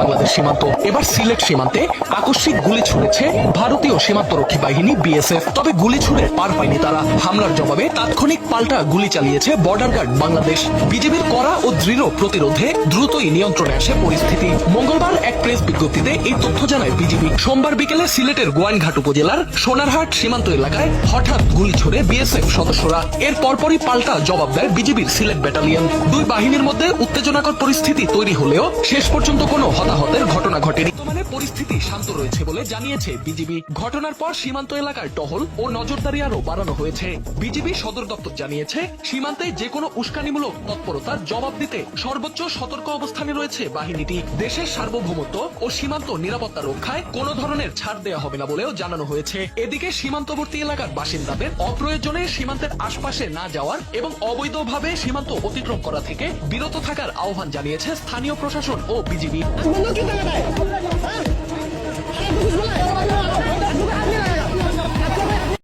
বাংলাদেশ সীমান্ত। এবার সিলেট সীমান্তে আকস্মিক গুলি ছুড়েছে ভারতীয় সীমান্তরক্ষী বাহিনী বিএসএফ। তবে গুলি ছুড়ে পার পায়নি তারা। হামলার জবাবে তাৎক্ষণিক পাল্টা গুলি চালিয়েছে বর্ডার গার্ড বাংলাদেশ। বিজিবির কড়া ও দৃঢ় প্রতিরোধে দ্রুতই নিয়ন্ত্রণে আসে পরিস্থিতি। মঙ্গলবার এক প্রেস বিজ্ঞপ্তিতে এই তথ্য জানায় বিজিবি। সোমবার বিকেলে সিলেটের গোয়াইনঘাট উপজেলার সোনারহাট সীমান্ত এলাকায় হঠাৎ গুলি ছুড়ে বিএসএফ সদস্যরা। এর পরপরই পাল্টা জবাব দেয় বিজিবির সিলেট ব্যাটালিয়ন। দুই বাহিনীর মধ্যে উত্তেজনাকর পরিস্থিতি তৈরি হলেও শেষ পর্যন্ত কোনো হতাহতের ঘটনা ঘটেনি। বর্তমানে পরিস্থিতি শান্ত রয়েছে বলে জানিয়েছে বিজিবি। ঘটনার পর সীমান্ত এলাকায় টহল ও নজরদারি আরো বাড়ানো হয়েছে। বিজিবি সদর দপ্তর জানিয়েছে, সীমান্তে যে কোনো উস্কানিমূলক তৎপরতার জবাব দিতে সর্বোচ্চ সতর্ক অবস্থানে রয়েছে বাহিনীটি। দেশের সার্বভৌমত্ব ও সীমান্ত নিরাপত্তা রক্ষায় কোনো ধরনের ছাড় দেওয়া হবে না বলেও জানানো হয়েছে। এদিকে সীমান্তবর্তী এলাকার বাসিন্দাদের অপ্রয়োজনে সীমান্তের আশপাশে না যাওয়ার এবং অবৈধভাবে সীমান্ত অতিক্রম করা থেকে বিরত থাকার আহ্বান জানিয়েছে স্থানীয় প্রশাসন ও বিজিবি।